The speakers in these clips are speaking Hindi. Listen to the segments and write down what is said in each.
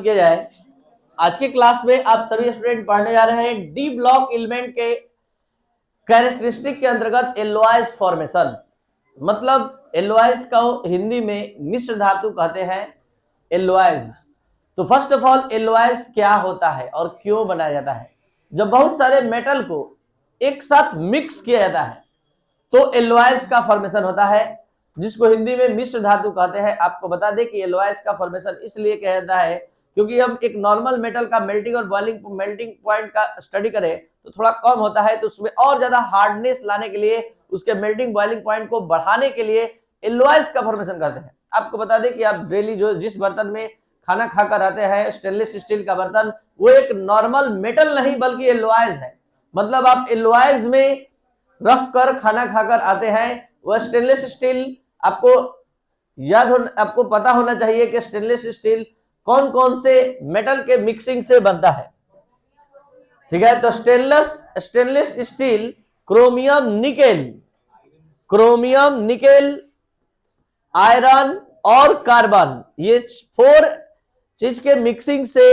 किया जाए। आज के क्लास में आप सभी स्टूडेंट पढ़ने जा रहे हैं डी ब्लॉक एलिमेंट के कैरेक्टरिस्टिक के अंतर्गत एल्लोइस फॉर्मेशन। मतलब एल्लोइस का हिंदी में मिश्र धातु कहते हैं एल्लोइस। तो फर्स्ट ऑफ ऑल एल्लोइस क्या होता है और क्यों बनाया जाता है? जब बहुत सारे मेटल को एक साथ मिक्स किया जाता है तो एल्लोइस का फॉर्मेशन होता है, जिसको हिंदी में मिश्र धातु कहते हैं। आपको बता दें कि एल्लोइस का फॉर्मेशन इसलिए किया जाता है क्योंकि हम एक नॉर्मल मेटल का मेल्टिंग और बॉइलिंग मेल्टिंग पॉइंट का स्टडी करें तो थोड़ा कम होता है, तो उसमें और ज्यादा हार्डनेस लाने के लिए, उसके मेल्टिंग बॉइलिंग पॉइंट को बढ़ाने के लिए एल्लोइस का फॉर्मेशन करते हैं। आपको बता दें कि आप डेली जो जिस बर्तन में खाना खाकर आते हैं, स्टेनलेस स्टील का बर्तन, वो एक नॉर्मल मेटल नहीं बल्कि एल्लोइस है। मतलब आप एल्लोइस में रख कर खाना खाकर आते हैं, वह स्टेनलेस स्टील आपको आपको पता होना चाहिए कि स्टेनलेस स्टील कौन कौन से मेटल के मिक्सिंग से बनता है। ठीक है, तो stainless steel chromium nickel iron और कार्बन, ये 4 चीज के मिक्सिंग से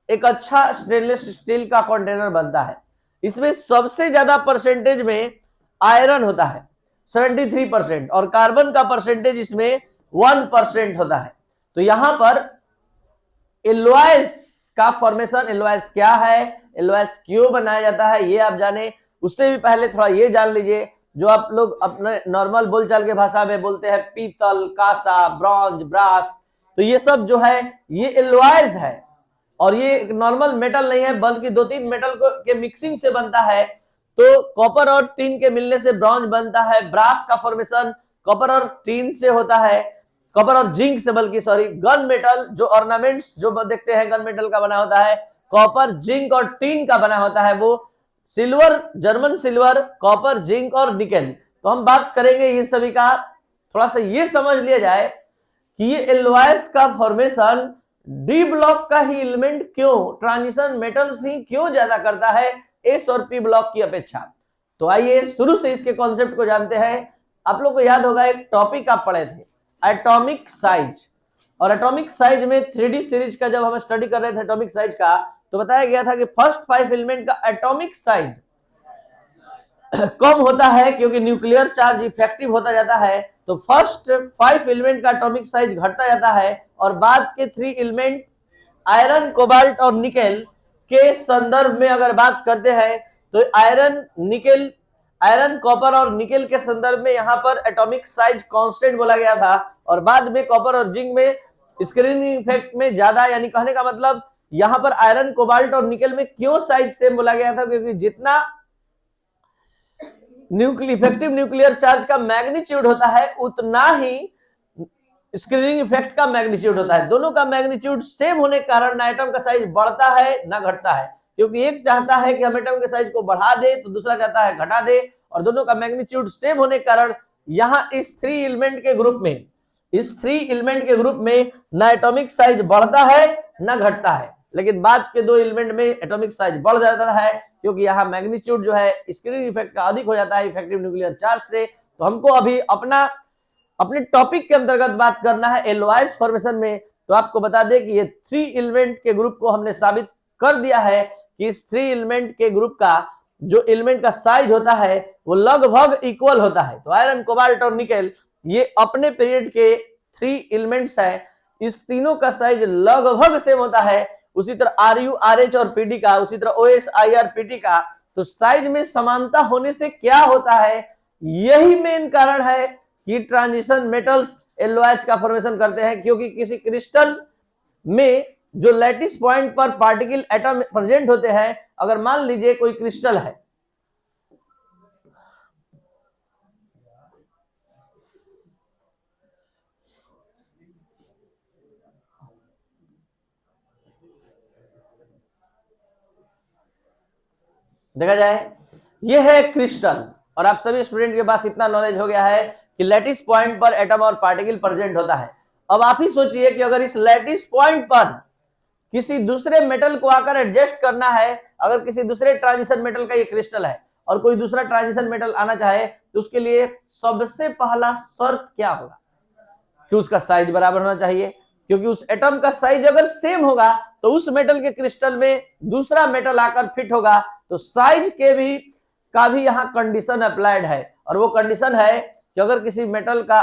एक अच्छा स्टेनलेस स्टील का कंटेनर बनता है। इसमें सबसे ज्यादा परसेंटेज में आयरन होता है 73% और कार्बन का परसेंटेज इसमें 1% होता है। तो यहां पर एल्लोइस का फॉर्मेशन, एल्लोइस क्या है, एल्लोइस क्यों बनाया जाता है, ये आप जाने। उससे भी पहले थोड़ा ये जान लीजिए, जो आप लोग अपने नॉर्मल बोलचाल के भाषा में बोलते हैं पीतल, कांसा, ब्रॉन्ज, ब्रास, तो ये सब जो है ये एल्लोइस है। और ये एक नॉर्मल मेटल नहीं है बल्कि 2-3 मेटल के मिक्सिंग से बनता है। तो कॉपर और टिन के मिलने से ब्रॉन्ज बनता है। ब्रास का फॉर्मेशन कॉपर और टिन से होता है, कॉपर और जिंक से, बल्कि सॉरी, गन मेटल जो ऑर्नामेंट्स जो देखते हैं गन मेटल का बना होता है, कॉपर, जिंक और टिन का बना होता है। वो silver, German silver, copper, zinc और निकेल। तो हम बात करेंगे इन सभी का। थोड़ा सा ये समझ लिया जाए कि ये एल्लोइस का फॉर्मेशन डी ब्लॉक का ही एलिमेंट क्यों, ट्रांजिशन मेटल्स ही क्यों ज्यादा करता है एस और पी ब्लॉक की अपेक्षा। तो आइए शुरू से इसके कॉन्सेप्ट को जानते हैं। आप लोग को याद होगा एक टॉपिक आप पढ़े थे, एटॉमिक साइज। और एटॉमिक साइज में 3D सीरीज का जब हम स्टडी कर रहे थे एटॉमिक साइज का, तो बताया गया था कि फर्स्ट 5 एलिमेंट का एटॉमिक साइज कम होता है क्योंकि न्यूक्लियर चार्ज इफेक्टिव होता जाता है। तो फर्स्ट 5 एलिमेंट का एटॉमिक साइज घटता जाता है और बाद के 3 एलिमेंट आयरन, कोबाल्ट और निकेल के संदर्भ में अगर बात करते हैं तो आयरन, कॉपर और निकेल के संदर्भ में यहां पर एटॉमिक साइज कांस्टेंट बोला गया था। और बाद में कॉपर और जिंक में स्क्रीनिंग इफेक्ट में ज्यादा, यानी कहने का मतलब यहां पर आयरन, कोबाल्ट और निकेल में क्यों साइज सेम बोला गया था, क्योंकि जितना इफेक्टिव न्यूक्लियर चार्ज का मैग्नीट्यूड होता है उतना ही स्क्रीनिंग इफेक्ट का मैग्नीट्यूड होता है। दोनों का मैग्नीट्यूड सेम होने के कारण ना एटम का साइज बढ़ता है ना घटता है, क्योंकि एक चाहता है कि हम एटम के साइज को बढ़ा दे तो दूसरा चाहता है घटा दे। और दोनों का मैग्नीट्यूड सेम होने के कारण यहां इस 3 एलिमेंट के ग्रुप में ना एटॉमिक साइज बढ़ता है ना घटता है। लेकिन बाद के 2 एलिमेंट में एटॉमिक साइज बढ़ जाता है क्योंकि यहाँ मैग्नीट्यूड जो है स्क्रीनिंग इफेक्ट का अधिक हो जाता है इफेक्टिव न्यूक्लियर चार्ज से। तो हमको अभी अपने टॉपिक के अंतर्गत बात करना है एल्लोइस फॉर्मेशन में। तो आपको बता दें कि ये 3 एलिमेंट के ग्रुप को हमने साबित कर दिया है कि इस 3 एलिमेंट के ग्रुप का जो एलिमेंट का साइज होता है वो लगभग इक्वल होता है। तो आयरन, कोबाल्ट और निकेल ये अपने पीरियड के 3 एलिमेंट्स हैं, इस तीनों का साइज लगभग सेम होता है। उसी तरह RU, RH और PD का, उसी तरह OS, IR, PT का। तो साइज में समानता होने से क्या होता है, यही मेन कारण है कि ट्रांजिशन मेटल्स एल्लोइस का फॉर्मेशन करते हैं। क्योंकि किसी क्रिस्टल में जो लैटिस पॉइंट पर पार्टिकल एटम प्रेजेंट होते हैं, अगर मान लीजिए कोई क्रिस्टल है, देखा जाए ये है क्रिस्टल, और आप सभी स्टूडेंट के पास इतना नॉलेज हो गया है कि लैटिस पॉइंट पर एटम और पार्टिकल प्रेजेंट होता है। अब आप ही सोचिए कि अगर इस लैटिस पॉइंट पर किसी दूसरे मेटल को आकर एडजस्ट करना है, अगर किसी दूसरे ट्रांजिशन मेटल का ये क्रिस्टल है और कोई दूसरा ट्रांजिशन मेटल आना चाहे, तो उसके लिए सबसे पहला शर्त क्या होगा कि उसका साइज बराबर होना चाहिए। क्योंकि उस एटम का साइज अगर सेम होगा तो उस मेटल के क्रिस्टल में दूसरा मेटल आकर फिट होगा, तो साइज के भी का भी यहाँ कंडीशन अप्लाइड है, और वो कंडीशन है कि अगर किसी मेटल का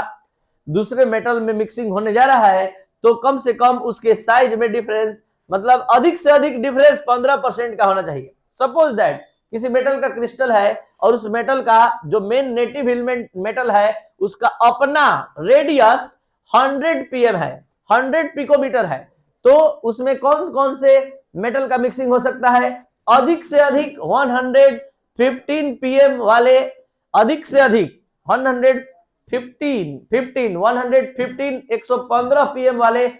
दूसरे मेटल में मिक्सिंग होने जा रहा है तो कम से कम उसके साइज में डिफरेंस, मतलब अधिक से अधिक डिफरेंस 15% का होना चाहिए। सपोज दैट किसी मेटल का क्रिस्टल है और उस मेटल का जो मेन नेटिव एलिमेंट मेटल है उसका अपना रेडियस 100 pm है, 100 पिकोमीटर है, तो उसमें कौन कौन से मेटल का मिक्सिंग हो सकता है? अधिक से अधिक 115 pm वाले, अधिक से अधिक 115 pm वाले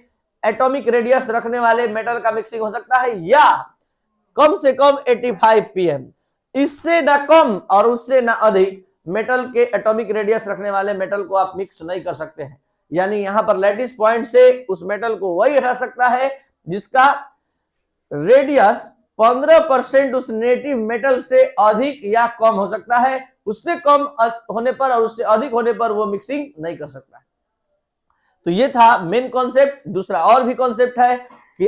एटॉमिक रेडियस रखने वाले मेटल का मिक्सिंग हो सकता है, या कम से कम 85 pm, इससे ना कम और उससे ना अधिक मेटल के एटॉमिक रेडियस रखने वाले मेटल को आप मिक्स नहीं कर सकते हैं। यानी यहां पर लैटिस पॉइंट से उस मेटल को वही हटा सकता है जिसका रेडियस 15% उस नेटिव मेटल से अधिक या कम हो सकता है, उससे कम होने पर और उससे अधिक होने पर वो मिक्सिंग नहीं कर सकता। तो ये था मेन कॉन्सेप्ट। दूसरा और भी कॉन्सेप्ट है कि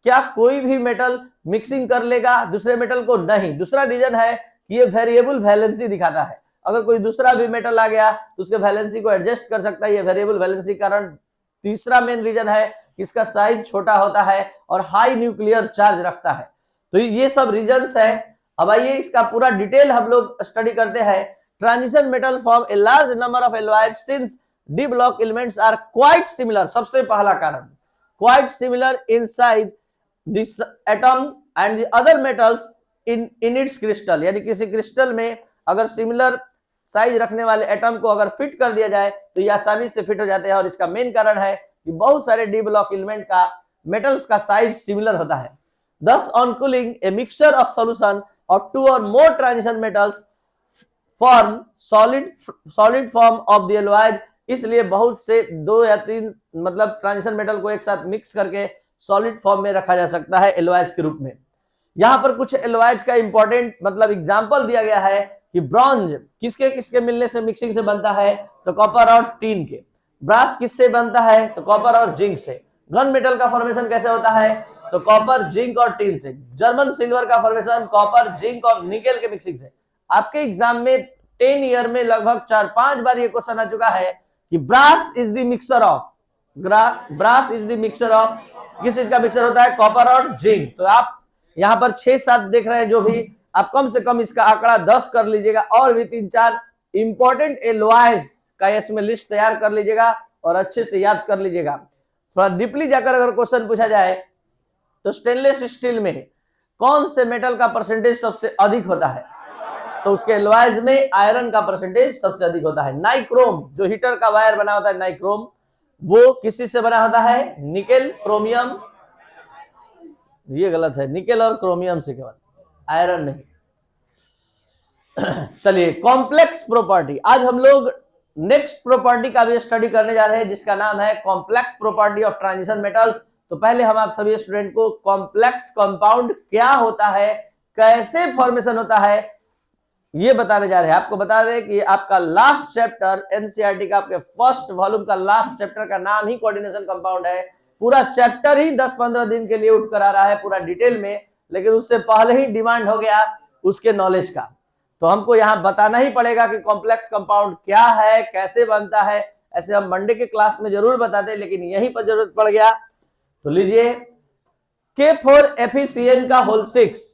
क्या कोई भी मेटल मिक्सिंग कर लेगा दूसरे मेटल को? नहीं। दूसरा रीजन है कि ये वेरिएबल वैलेंसी दिखाता है। अगर कोई दूसरा भी मेटल आ गया तो उसके वैलेंसी को एडजस्ट कर सकता है, ये वेरिएबल वैलेंसी कारण। तीसरा मेन रीजन है कि इसका साइज छोटा होता है और हाई न्यूक्लियर चार्ज रखता है। तो ये सब रीजंस है। अब आइए इसका पूरा डिटेल हम लोग स्टडी करते हैं। Transition metal form a large number of alloys since D block elements are quite similar. सबसे पहला कारण, quite similar in size this atom and the other metals in its crystal. यानी किसी क्रिस्टल में अगर सिमिलर साइज रखने वाले एटम को अगर फिट कर दिया जाए तो ये आसानी से फिट हो जाते हैं, और इसका मेन कारण है कि बहुत सारे डी ब्लॉक एलिमेंट का मेटल्स का साइज सिमिलर होता है। Thus, on cooling, a mixture of solution of 2 or more transition metals form solid form of the alloys। इसलिए बहुत से 2 या 3 मतलब ट्रांजिशन मेटल को एक साथ मिक्स करके सॉलिड फॉर्म में रखा जा सकता है एलॉयज के रूप में। यहाँ पर कुछ एलॉयज का इंपॉर्टेंट मतलब एग्जांपल दिया गया है कि ब्रॉन्ज किसके किसके मिलने से मिक्सिंग से बनता है? तो कॉपर और टीन के। ब्रास किससे बनता है? तो कॉपर और जिंक से। गन मेटल का फॉर्मेशन कैसे होता है? तो कॉपर, जिंक और टीन से। जर्मन सिल्वर का फॉर्मेशन कॉपर, जिंक और निकेल के मिक्सिंग से। आपके एग्जाम में 10 ईयर में लगभग 4-5 बार ये क्वेश्चन आ चुका है कि brass is the mixture of, brass is the mixture of, किस चीज का मिक्सचर होता है? कॉपर और जिंक। तो आप यहाँ पर 6-7 देख रहे हैं, जो भी आप कम से कम इसका आंकड़ा 10 कर लीजिएगा, और भी 3-4 इंपॉर्टेंट एलॉयज का इसमें लिस्ट तैयार कर लीजिएगा और अच्छे से याद कर लीजिएगा। थोड़ा डीपली जाकर अगर क्वेश्चन पूछा जाए तो स्टेनलेस स्टील में कौन से मेटल का परसेंटेज सबसे अधिक होता है? तो उसके एलॉयज में आयरन का परसेंटेज सबसे अधिक होता है। नाइक्रोम, जो हीटर का वायर बना होता है नाइक्रोम, वो किसी से बना होता है? Nickel, chromium. ये गलत है, निकेल और क्रोमियम से केवल, आयरन नहीं। चलिए, कॉम्प्लेक्स प्रॉपर्टी। आज हम लोग नेक्स्ट प्रॉपर्टी का भी स्टडी करने जा रहे हैं जिसका नाम है complex property of transition metals. तो पहले हम आप सभी स्टूडेंट को कॉम्प्लेक्स कंपाउंड क्या होता है, कैसे फॉर्मेशन होता है, ये बताने जा रहे हैं। आपको बता रहे हैं कि आपका लास्ट चैप्टर एनसीईआरटी का, आपके फर्स्ट वॉल्यूम का लास्ट चैप्टर का नाम ही कोऑर्डिनेशन कंपाउंड है। पूरा चैप्टर ही 10-15 दिन के लिए उठ कर आ रहा है पूरा डिटेल में, लेकिन उससे पहले ही डिमांड हो गया उसके नॉलेज का। तो हमको यहाँ बताना ही पड़ेगा कि कॉम्प्लेक्स कंपाउंड क्या है, कैसे बनता है। ऐसे हम मंडे के क्लास में जरूर बताते, लेकिन यहीं पर जरूरत पड़ गया। तो लीजिए, K4FeCN का होल 6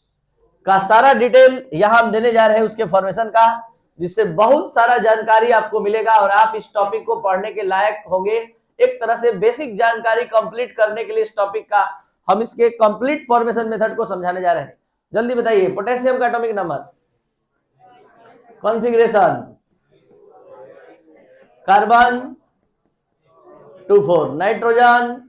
का सारा डिटेल यहां हम देने जा रहे हैं उसके फॉर्मेशन का, जिससे बहुत सारा जानकारी आपको मिलेगा और आप इस टॉपिक को पढ़ने के लायक होंगे। एक तरह से बेसिक जानकारी कंप्लीट करने के लिए इस टॉपिक का हम इसके कंप्लीट फॉर्मेशन मेथड को समझाने जा रहे हैं। जल्दी बताइए, पोटेशियम का atomic number, configuration, carbon 2-4, nitrogen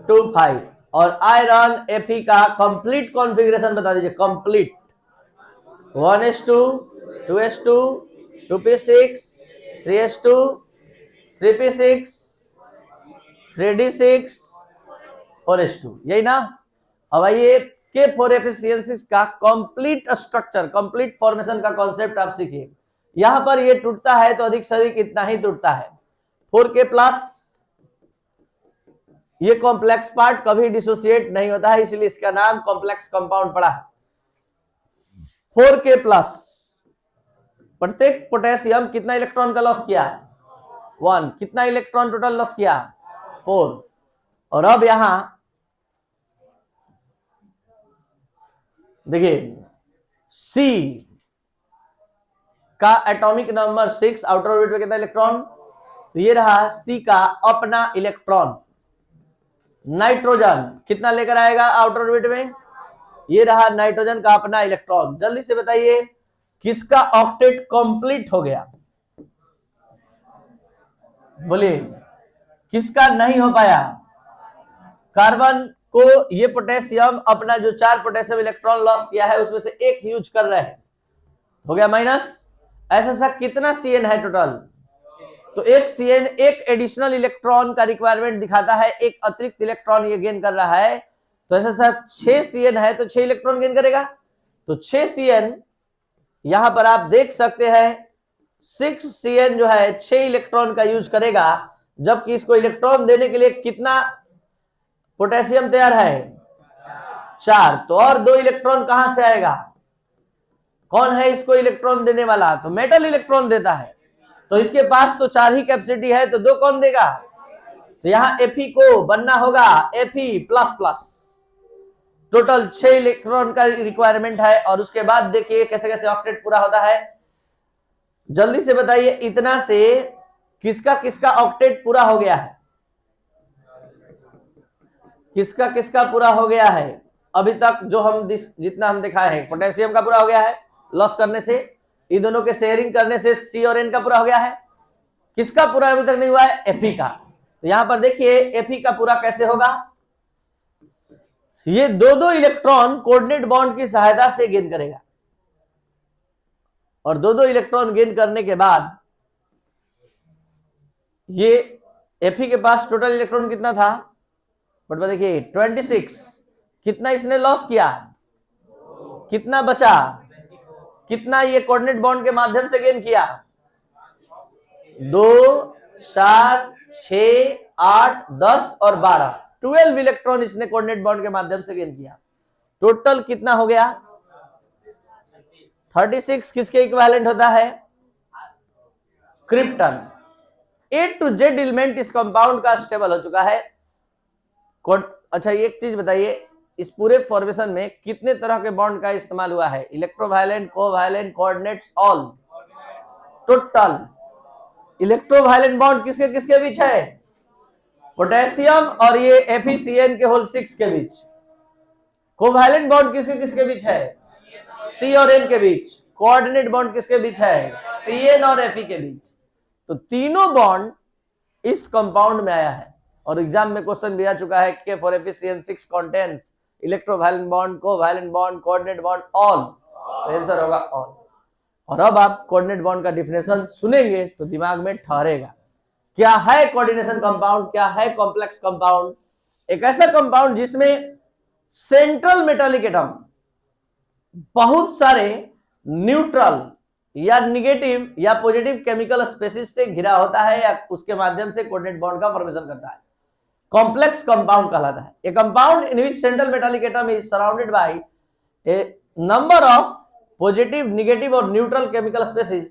2-5 और आयरन Fe का कंप्लीट कॉन्फ़िगरेशन बता दीजिए। Complete 1s2, 2s2, 2p6, 3s2, 3p6, 3d6, 4s2, यही ना। अब आइए K4FeCN6 का कंप्लीट स्ट्रक्चर, कंप्लीट फॉर्मेशन का कॉन्सेप्ट आप सीखिए। यहां पर ये टूटता है तो अधिक से अधिक इतना ही टूटता है, 4K प्लस ये कॉम्प्लेक्स पार्ट कभी डिसोसिएट नहीं होता है, इसलिए इसका नाम कॉम्प्लेक्स कंपाउंड पड़ा है। 4K+, प्रत्येक पोटेशियम कितना इलेक्ट्रॉन का लॉस किया? 1। कितना इलेक्ट्रॉन टोटल लॉस किया? 4। और अब यहां देखिए C का एटॉमिक नंबर 6, आउटर ऑर्बिट में कितना इलेक्ट्रॉन? तो ये रहा C का अपना इलेक्ट्रॉन। नाइट्रोजन कितना लेकर आएगा आउटर ऑर्बिट में? ये रहा नाइट्रोजन का अपना इलेक्ट्रॉन। जल्दी से बताइए किसका ऑक्टेट कंप्लीट हो गया? बोलिए किसका नहीं हो पाया? कार्बन को ये पोटेशियम अपना जो 4 पोटेशियम इलेक्ट्रॉन लॉस किया है उसमें से एक यूज कर रहे हैं, हो गया माइनस। ऐसा कितना Cn है टोटल? तो एक Cn एक एडिशनल इलेक्ट्रॉन का रिक्वायरमेंट दिखाता है, एक अतिरिक्त इलेक्ट्रॉन ये गेन कर रहा है। तो ऐसा 6 Cn है तो 6 इलेक्ट्रॉन गेन करेगा। तो 6 Cn यहां पर आप देख सकते हैं 6 Cn जो है 6 इलेक्ट्रॉन का यूज करेगा, जबकि इसको इलेक्ट्रॉन देने के लिए कितना पोटेशियम तैयार है? 4। तो और 2 इलेक्ट्रॉन कहां से आएगा? कौन है इसको इलेक्ट्रॉन देने वाला? तो मेटल इलेक्ट्रॉन देता है। तो इसके पास तो 4 ही कैपेसिटी है, तो 2 कौन देगा? तो यहां Fe को बनना होगा Fe++। टोटल 6 इलेक्ट्रॉन का रिक्वायरमेंट है। और उसके बाद देखिए कैसे कैसे ऑक्टेट पूरा होता है। जल्दी से बताइए इतना से किसका किसका ऑक्टेट पूरा हो गया है? किसका किसका पूरा हो गया है अभी तक? जो हम जितना हम दिखाए हैं, पोटेशियम का पूरा हो गया है लॉस करने से, इन दोनों के शेयरिंग करने से C और N का पूरा हो गया है। किसका पूरा अभी तक नहीं हुआ है? Fe का। तो यहां पर देखिए Fe का पूरा कैसे होगा? ये 2-2 इलेक्ट्रॉन कोऑर्डिनेट बॉन्ड की सहायता से गेन करेगा, और 2-2 इलेक्ट्रॉन गेन करने के बाद ये Fe के पास टोटल इलेक्ट्रॉन कितना था? बट देखिए 26। कितना इसने लॉस किया? कितना बचा? कितना ये कोऑर्डिनेट बॉन्ड के माध्यम से गेन किया? 2, 4, 6, 8, 10 और 12। 12 इलेक्ट्रॉन इसने कोऑर्डिनेट बॉन्ड के माध्यम से गेन किया। टोटल कितना हो गया? 36 किसके इक्विवेलेंट होता है? Krypton. A to Z element इस कंपाउंड का स्टेबल हो चुका है। अच्छा एक चीज बताइए, इस पूरे फॉर्मेशन में कितने तरह के बॉन्ड का इस्तेमाल हुआ है? इलेक्ट्रोवायलेंट, कोवायलेंट, कोऑर्डिनेट्स, ऑल। टोटल इलेक्ट्रोवायलेंट बॉन्ड किसके किसके बीच है? पोटेशियम और ये FeCN के होल 6 के बीच। कोवायलेंट बॉन्ड किसके किसके बीच है? C और N के बीच। कोऑर्डिनेट बॉन्ड किसके बीच है? Cn और Fe के बीच। तो तीनों बॉन्ड इस कंपाउंड में आया है। और एग्जाम में क्वेश्चन भी आ चुका है कि for FeCN6 contains electrovalent bond, covalent bond, coordinate bond, all. तो आंसर होगा ऑल। और अब आप कोऑर्डिनेट बॉन्ड का डिफिनेशन सुनेंगे तो दिमाग में ठहरेगा क्या है कोऑर्डिनेशन कंपाउंड, क्या है कॉम्प्लेक्स कंपाउंड। एक ऐसा कंपाउंड जिसमें सेंट्रल मेटालिक एटम बहुत सारे न्यूट्रल या निगेटिव या पॉजिटिव केमिकल स्पेसिस से घिरा होता है, या उसके माध्यम से कोऑर्डिनेट बॉन्ड का फॉर्मेशन करता है, कॉम्प्लेक्स कंपाउंड कहलाता है। A compound in which central metallic atom is surrounded by a number of positive, negative और neutral chemical species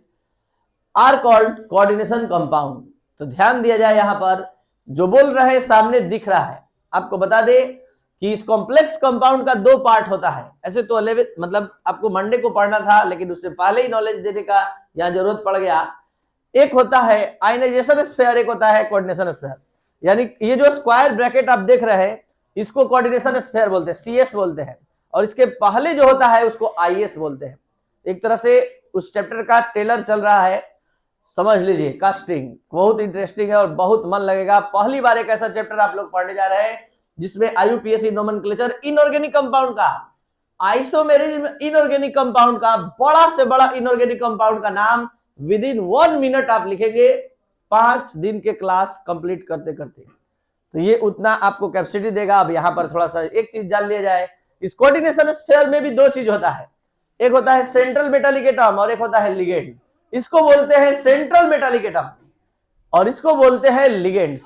are called coordination compound. तो ध्यान दिया जाए, यहां पर जो बोल रहे हैं सामने दिख रहा है। आपको बता दे कि इस कॉम्प्लेक्स कंपाउंड का 2 पार्ट होता है। ऐसे तो 11 मतलब आपको मंडे को पढ़ना था, लेकिन उससे पहले ही नॉलेज देने का यहां जरूरत पड़ गया। एक होता है आयनाइजेशन स्फीयर, एक होता है कोऑर्डिनेशन स्फीयर। यानी ये जो स्क्वायर ब्रैकेट आप देख रहे हैं इसको कोऑर्डिनेशन स्फीयर बोलते हैं, CS बोलते हैं। और इसके पहले जो होता है उसको IS बोलते हैं। एक तरह से उस चैप्टर का ट्रेलर चल रहा है, समझ लीजिए। कास्टिंग बहुत इंटरेस्टिंग है और बहुत मन लगेगा। पहली बार एक ऐसा चैप्टर आप लोग पढ़ने जा रहे हैं जिसमें IUPAC नोमेनक्लेचर इनऑर्गेनिक कंपाउंड का, आइसोमेरिज्म इनऑर्गेनिक कंपाउंड का, बड़ा से बड़ा इनऑर्गेनिक कंपाउंड का नाम विद इन 1 मिनट आप लिखेंगे 5 दिन के क्लास कंप्लीट करते करते। तो ये उतना आपको कैपेसिटी देगा। अब यहां पर थोड़ा सा एक चीज जान लिया जाए, इस कोऑर्डिनेशन स्फीयर में भी 2 चीज होता है। एक होता है सेंट्रल मेटालिक एटम और एक होता है लिगेंड। इसको बोलते हैं सेंट्रल मेटालिक एटम और इसको बोलते हैं लिगेंड्स।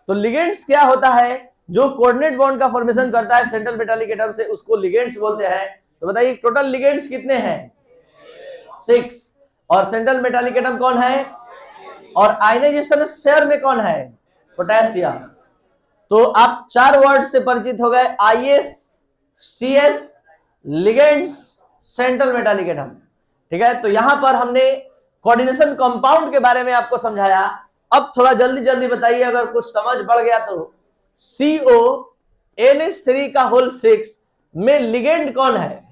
तो लिगेंड्स क्या होता है? जो कोऑर्डिनेट बॉन्ड का फॉर्मेशन करता है सेंट्रल मेटालिक एटम से, उसको लिगेंड्स बोलते हैं। तो बताइए टोटल लिगेंड्स कितने हैं? 6। और सेंट्रल मेटालिक एटम कौन है? और आयनाइजेशन स्फीयर में कौन है? पोटेशियम। तो आप 4 वर्ड से परिचित हो गए, IS, CS, ligands, central metallic atom. ठीक है, तो यहां पर हमने कोऑर्डिनेशन कंपाउंड के बारे में आपको समझाया। अब थोड़ा जल्दी जल्दी बताइए, अगर कुछ समझ बढ़ गया तो CONH3 का होल 6 में लिगेंड कौन है?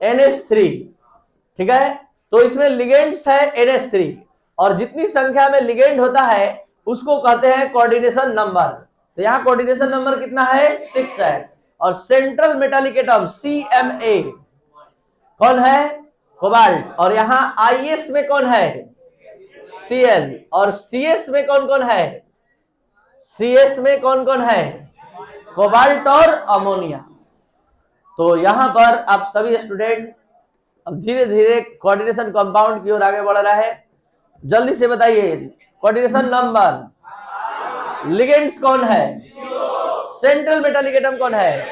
NH3। ठीक है, तो इसमें लिगेंड्स है NH3, और जितनी संख्या में लिगेंड होता है उसको कहते हैं कोऑर्डिनेशन नंबर। तो यहां कोऑर्डिनेशन नंबर कितना है? 6 है। और सेंट्रल मेटालिक एटम CMA कौन है? कोबाल्ट। और यहां IS में कौन है? Cl। और CS में कौन कौन है? CS में कौन कौन है? कोबाल्ट और अमोनिया। तो यहां पर आप सभी स्टूडेंट अब धीरे धीरे कोऑर्डिनेशन कंपाउंड की ओर आगे बढ़ रहा है। जल्दी से बताइए कोऑर्डिनेशन नंबर, लिगेंड्स कौन है, सेंट्रल मेटालिक एटम कौन है?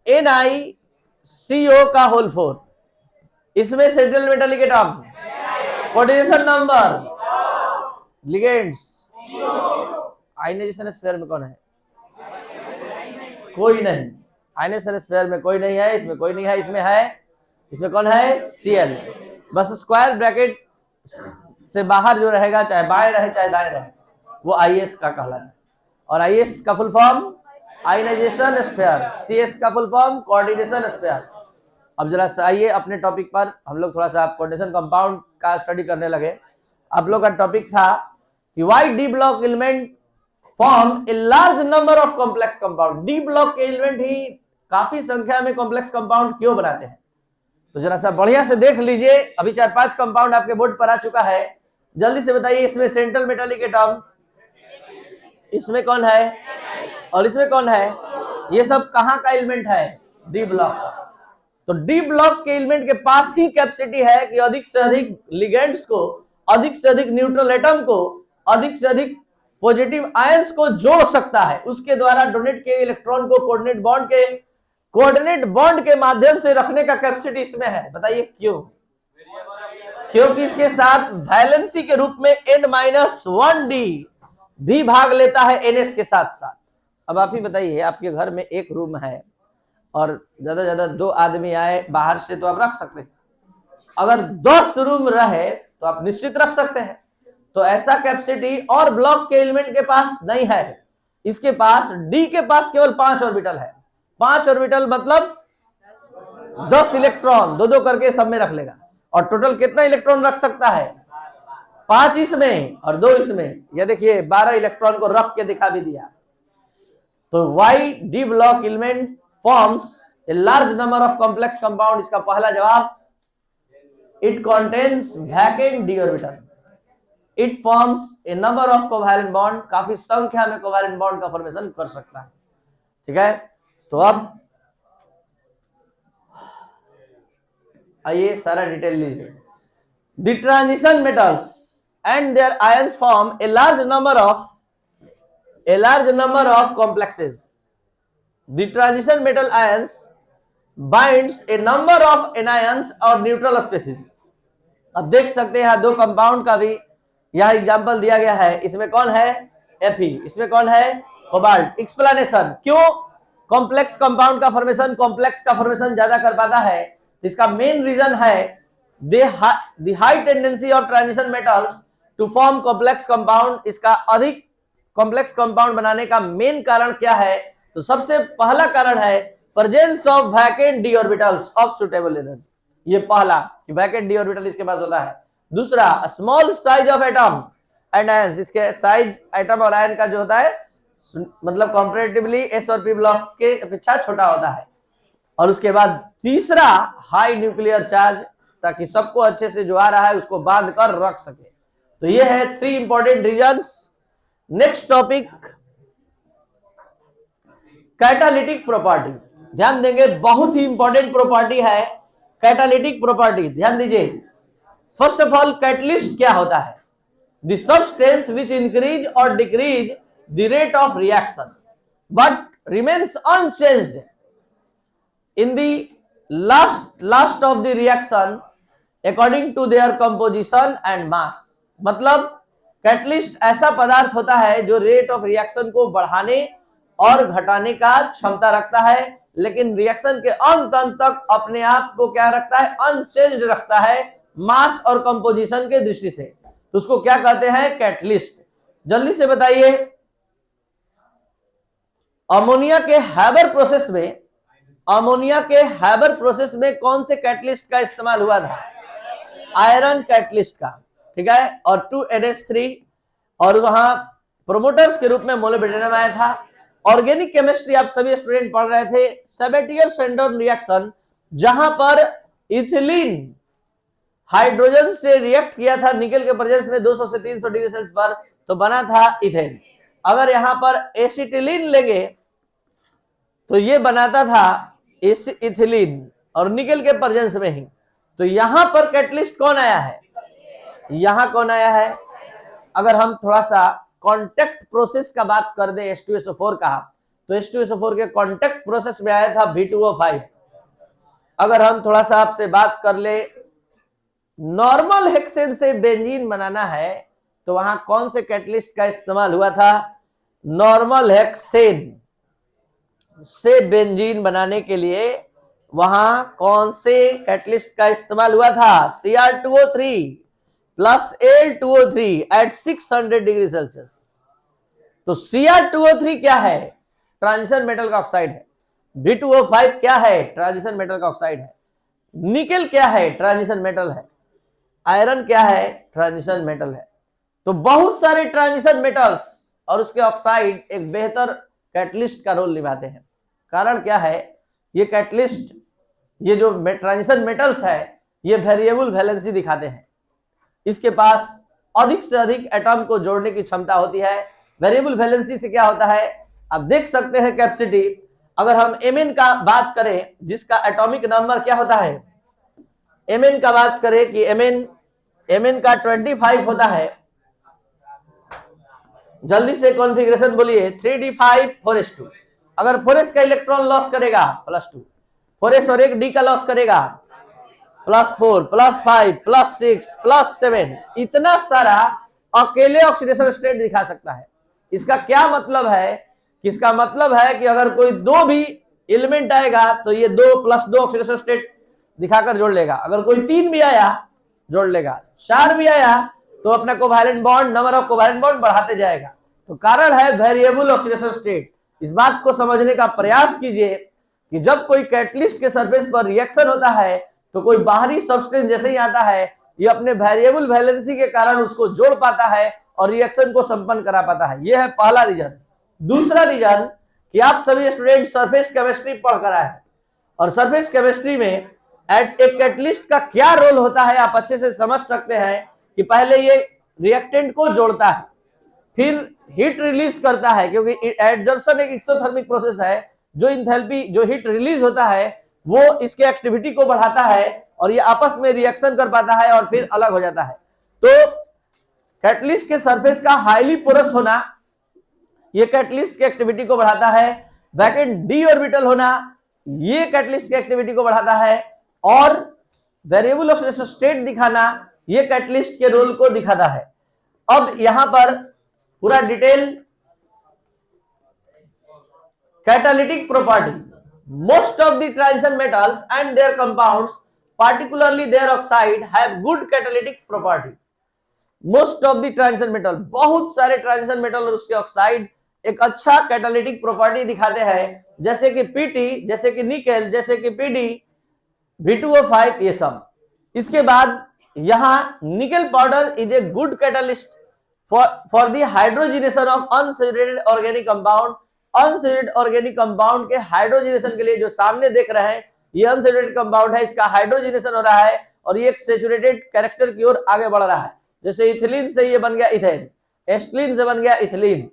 NiCO का होल 4, इसमें central metallic atom, coordination number, ligands. Ionisation sphere में कौन है? कोई नहीं। आयनाइजेशन स्फीयर में कोई नहीं है, इसमें कोई नहीं है, इसमें है, इसमें कौन है? Cl। बस स्क्वायर ब्रैकेट से बाहर जो रहेगा, चाहे बाएं रहे चाहे दाएं रहे, वो IS का कहलाता है। और IS का full form ionisation sphere, CS का फुल फॉर्म कोऑर्डिनेशन स्फीयर। अब जरा आइए अपने टॉपिक पर, हम लोग थोड़ा सा कोऑर्डिनेशन कंपाउंड का स्टडी करने लगे। आप लोग का टॉपिक था कि why D block element form a large number of complex compound. D block के एलिमेंट ही काफी संख्या में कॉम्प्लेक्स कंपाउंड क्यों बनाते हैं? तो जरा सा बढ़िया से देख लीजिए। अभी 4-5 कंपाउंड आपके बोर्ड पर आ चुका है, जल्दी से बताइए। इसमें सेंट्रल मेटालिक एटम, इसमें कौन है और इसमें कौन है? ये सब कहां का एलिमेंट है? डी ब्लॉक का। तो डी ब्लॉक के एलिमेंट के पास ही कैपेसिटी है कि अधिक से अधिक लिगेंड्स को, अधिक से अधिक न्यूट्रल एटम को, अधिक से अधिक पॉजिटिव आयंस को जोड़ सकता है। उसके द्वारा डोनेट के इलेक्ट्रॉन को कोऑर्डिनेट बॉन्ड के माध्यम से रखने का कैपेसिटी इसमें है। बताइए क्यों? क्योंकि इसके साथ वैलेंसी के रूप में N-1D भी भाग लेता है NS के साथ साथ। अब आप ही बताइए, आपके घर में एक रूम है और ज्यादा ज्यादा 2 आदमी आए बाहर से, तो आप रख सकते हैं। अगर 10 रूम रहे तो आप निश्चित रख सकते हैं। तो ऐसा कैपेसिटी और ब्लॉक के एलिमेंट के पास नहीं है। इसके पास, डी के पास केवल 5 ऑर्बिटल है। 5 ऑर्बिटल मतलब 10 इलेक्ट्रॉन 2-2 करके सब में रख लेगा। और टोटल कितना इलेक्ट्रॉन रख सकता है? 5 इसमें और 2 इसमें। यह देखिए 12 इलेक्ट्रॉन को रख के दिखा भी दिया। तो why D block element forms a large number of complex compound? इसका पहला जवाब, it contains vacant D orbital. It forms a number of covalent bond, काफी संख्या में कोवैलेंट बॉन्ड का फॉर्मेशन कर सकता है। ठीक है, तो अब आइए सारा डिटेल लीजिए। The transition metals and their ions form a large number of complexes. The transition metal ions binds a number of anions और न्यूट्रल स्पेसीज। अब देख सकते हैं 2 कंपाउंड का भी यह एग्जांपल दिया गया है। इसमें कौन है? Fe। इसमें कौन है? कोबाल्ट। एक्सप्लेनेशन, क्यों कॉम्प्लेक्स कंपाउंड का फॉर्मेशन, कॉम्प्लेक्स का फॉर्मेशन ज्यादा कर पाता है? इसका मेन रीजन है the high tendency of transition metals to form complex compound. इसका अधिक कॉम्प्लेक्स कंपाउंड बनाने का मेन कारण क्या है? तो सबसे पहला कारण है presence of vacant D orbitals of suitable energy. ये पहला कि वैकेंट डी ऑर्बिटल इसके पास होता है। दूसरा, small size of atom and ions. इसके साइज एटम और आयन का जो होता है मतलब कंपैरेटिवली एस और पी ब्लॉक के अपेक्षा छोटा होता है। और उसके बाद तीसरा, हाई न्यूक्लियर चार्ज, ताकि सबको अच्छे से जो आ रहा है उसको बांध कर रख सके। तो ये है 3 important reasons. Next topic, catalytic property. ध्यान देंगे, बहुत ही इंपॉर्टेंट प्रॉपर्टी है कैटालिटिक प्रॉपर्टी। ध्यान दीजिए। फर्स्ट ऑफ ऑल, कैटलिस्ट क्या होता है? द सब्सटेंस विच इंक्रीज और decrease the rate of reaction but remains unchanged in the last of the reaction according to their composition and mass। मतलब कैटलिस्ट ऐसा पदार्थ होता है जो रेट ऑफ रिएक्शन को बढ़ाने और घटाने का क्षमता रखता है, लेकिन रिएक्शन के अंत तक अपने आप को क्या रखता है, अनचेंज्ड रखता है मास और कंपोजिशन के दृष्टि से। तो उसको क्या कहते हैं, कैटलिस्ट। जल्दी से बताइए, अमोनिया के हैबर प्रोसेस में कौन से कैटलिस्ट का इस्तेमाल हुआ था, आयरन कैटलिस्ट का, ठीक है, और 2NH3, और वहां प्रोमोटर्स के रूप में मोलिब्डेनम आया था। ऑर्गेनिक केमिस्ट्री आप सभी स्टूडेंट पढ़ रहे थे, सेबेटियर-शेंडोन रिएक्शन, जहां पर इथिलीन हाइड्रोजन से रिएक्ट किया था निकेल के प्रेजेंस में 200 से 300 डिग्री सेल्सियस पर, तो बना था इथेन। अगर यहां पर एसिटिलीन लेंगे तो ये बनाता था इथिलीन, और निकेल के प्रेजेंस में ही। तो यहां पर कैटलिस्ट कौन आया है, यहां कौन आया है। अगर हम थोड़ा सा कांटेक्ट प्रोसेस का बात कर दे, H2SO4 का, तो H2SO4 के कांटेक्ट प्रोसेस में आया था V2O5। अगर हम थोड़ा सा आपसे बात कर ले, नॉर्मल हेक्सेन से बेंजीन बनाना है, तो वहां कौन से कैटलिस्ट का इस्तेमाल हुआ था, नॉर्मल हेक्सेन से बेंजीन बनाने के लिए वहां कौन से कैटलिस्ट का इस्तेमाल हुआ था, Cr2O3 plus Al2O3 eight 600 degree Celsius. तो Cr2O3 क्या है, ट्रांजिशन मेटल का ऑक्साइड है। V2O5 क्या है, ट्रांजिशन मेटल का ऑक्साइड है। निकेल क्या है, ट्रांजिशन मेटल है। आयरन क्या है, ट्रांजिशन मेटल है। तो बहुत सारे ट्रांजिशन मेटल्स और उसके ऑक्साइड एक बेहतर कैटलिस्ट का रोल निभाते हैं। कारण क्या है, ये कैटलिस्ट, ये जो ट्रांजिशन मेटल्स है, ये वेरिएबल वैलेंसी दिखाते हैं। इसके पास अधिक से अधिक एटॉम को जोड़ने की क्षमता होती है। वेरिएबल वैलेंसी से क्या होता है, आप देख सकते हैं कैपेसिटी। अगर हम Mn का बात करें, जिसका एटॉमिक नंबर क्या होता है, Mn का बात करें कि Mn का 25 होता है। जल्दी से कॉन्फ़िगरेशन बोलिए, 3d5 4s2। अगर 4s का इलेक्ट्रॉन लॉस करेगा +2, 4s और 1d का लॉस करेगा +4 +5 +6 +7, इतना सारा अकेले ऑक्सीडेशन स्टेट दिखा सकता है। इसका क्या मतलब है, किसका मतलब है कि अगर कोई दो भी एलिमेंट आएगा तो ये 2 + 2 ऑक्सीडेशन स्टेट दिखाकर जोड़ लेगा। अगर कोई 3 भी आया जोड़ लेगा, 4 भी आया तो अपना covalent bond, number of covalent bond बढ़ाते जाएगा। तो कारण है वेरिएबल ऑक्सीडेशन स्टेट। इस बात को समझने का प्रयास कीजिए कि जब कोई कैटलिस्ट के सरफेस पर रिएक्शन होता है तो कोई बाहरी सब्सटेंस जैसे ही आता है, ये अपने वेरिएबल वैलेंसी के कारण उसको जोड़ पाता है और रिएक्शन को संपन्न करा पाता है। यह है पहला रीजन। दूसरा रीजन कि आप सभी स्टूडेंट सरफेस केमिस्ट्री पढ़ कर आए हैं, और सरफेस केमिस्ट्री में एक कैटलिस्ट का क्या रोल होता है आप अच्छे से समझ सकते हैं कि पहले ये रिएक्टेंट को जोड़ता है, फिर हीट रिलीज करता है, क्योंकि एडजॉर्प्शन एक एक्सोथर्मिक प्रोसेस है। जो इंथैल्पी, जो हीट रिलीज होता है, वो इसके एक्टिविटी को बढ़ाता है और ये आपस में रिएक्शन कर पाता है और फिर अलग हो जाता है। तो कैटलिस्ट के सरफेस का हाईली पोरस होना, ये कैटलिस्ट की एक्टिविटी को बढ़ाता है। वैकेंट डी ऑर्बिटल होना, ये कैटलिस्ट की एक्टिविटी को बढ़ाता है। और वेरिएबल ऑक्सीडेशन स्टेट दिखाना, ये कैटलिस्ट के रोल को दिखाता है। अब यहां पर पूरा detail, catalytic property, most of the transition metals and their compounds, particularly their oxide, have good catalytic property. Most of the transition metal, बहुत सारे transition metal और उसके ऑक्साइड एक अच्छा कैटालिटिक प्रॉपर्टी दिखाते हैं, जैसे कि Pt, जैसे कि निकेल, जैसे कि Pd, V2O5, ये सब। इसके बाद यहां nickel powder is a good catalyst for the hydrogenation of unsaturated organic compound. Unsaturated organic compound के हाइड्रोजिनेशन के लिए, जो सामने देख रहे हैं ये अनसैचुरेटेड कंपाउंड है, इसका हाइड्रोजिनेशन हो रहा है और ये एक सैचुरेटेड कैरेक्टर की ओर आगे बढ़ रहा है। जैसे इथिलीन से ये बन गया इथेन, एस्टिलीन से बन गया ethylene.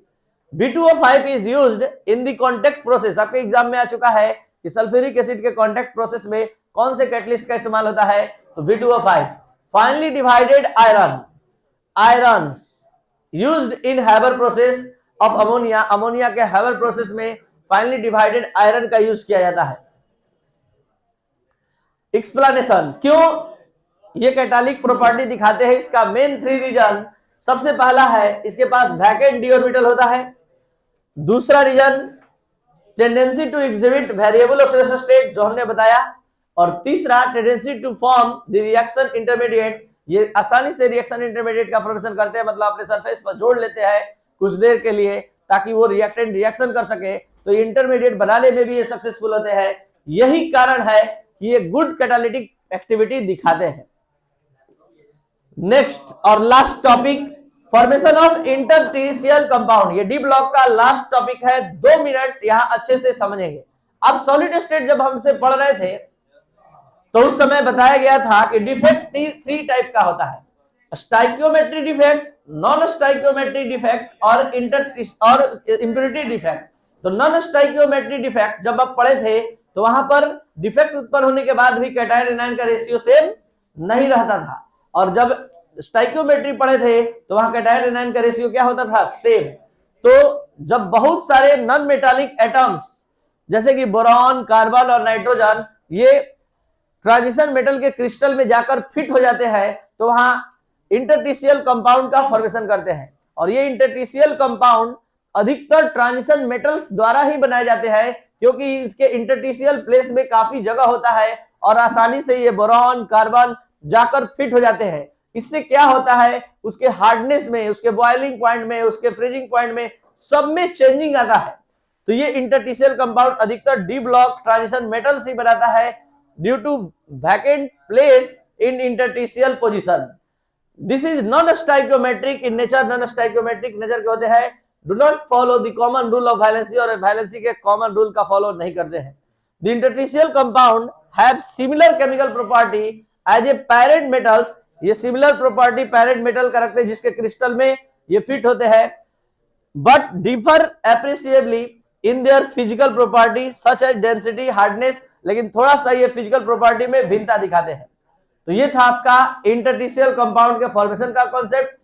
V2O5 is used in the contact process. आपके एग्जाम में आ चुका है कि सल्फ्यूरिक एसिड के कॉन्टैक्ट प्रोसेस में कौन से कैटलिस्ट का इस्तेमाल होता है, तो V2O5। Finally divided iron, irons used in Haber process. Of ammonia, ammonia के हैवर प्रोसेस में फाइनली डिवाइडेड आयरन का यूज किया जाता है। एक्सप्लेनेशन, क्यों ये कैटालिक प्रॉपर्टी दिखाते हैं, इसका मेन 3 रीजन। सबसे पहला है इसके पास वैकेंट डी ऑर्बिटल होता है, दूसरा reason tendency to exhibit variable oxidation state जो हमने बताया, और तीसरा tendency to form the reaction intermediate, ये आसानी से रिएक्शन इंटरमीडिएट का फॉर्मेशन करते हैं, मतलब अपने सरफेस पर जोड़ लेते हैं कुछ देर के लिए ताकि वो रिएक्टेंट रिएक्शन कर सके, तो इंटरमीडिएट बनाने में भी ये सक्सेसफुल होते हैं। यही कारण है कि ये गुड कैटालिटिक एक्टिविटी दिखाते हैं। नेक्स्ट और last topic, formation of interstitial compound. ये डी ब्लॉक का लास्ट टॉपिक है, 2 मिनट यहां अच्छे से समझेंगे। अब सॉलिड स्टेट जब हमसे पढ़ रहे थे तो उस समय बताया गया था कि डिफेक्ट 3 टाइप का होता है, stoichiometry defect, non stoichiometry defect और इंप्योरिटी डिफेक्ट। तो नॉन स्टाइकियोमेट्री डिफेक्ट जब आप पढ़े थे तो वहां पर डिफेक्ट उत्पन्न होने के बाद भी कैटायन एनायन का रेशियो सेम नहीं रहता था, और जब स्टाइकियोमेट्री पढ़े थे तो वहां कैटायन एनायन का रेशियो क्या होता था, सेम। तो जब बहुत सारे नॉन मेटालिक एटम्स जैसे कि बोरॉन, कार्बन और नाइट्रोजन ये ट्रांजिशन मेटल के क्रिस्टल में जाकर फिट हो जाते हैं तो वहां इंटरटिशियल कंपाउंड का फॉर्मेशन करते हैं, और ये इंटरटिशियल कंपाउंड अधिकतर ट्रांजिशन मेटल्स द्वारा ही बनाए जाते हैं क्योंकि इसके इंटरटिशियल प्लेस में काफी जगह होता है और आसानी से ये बोरॉन, कार्बन जाकर फिट हो जाते हैं। इससे क्या होता है, उसके हार्डनेस में, उसके बॉइलिंग पॉइंट में, उसके फ्रीजिंग पॉइंट में, सब में चेंजिंग आता है। तो ये इंटरटिशियल कंपाउंड अधिकतर डी ब्लॉक ट्रांजिशन मेटल्स ही बनाता है due to vacant place in interstitial position. This is non stoichiometric in nature, non stoichiometric nature के होते हैं, do not follow the common rule of valency, और वैलेंसी के कॉमन रूल का फॉलो नहीं करते हैं। The interstitial compound have similar chemical property as a parent metals, ये सिमिलर प्रॉपर्टी पैरेंट मेटल का रखते हैं जिसके क्रिस्टल में ये फिट होते हैं, but differ appreciably in their physical property such as density, hardness, लेकिन थोड़ा सा ये फिजिकल प्रॉपर्टी में भिन्नता दिखाते हैं। तो ये था आपका इंटरटिशियल कंपाउंड के फॉर्मेशन का कॉन्सेप्ट।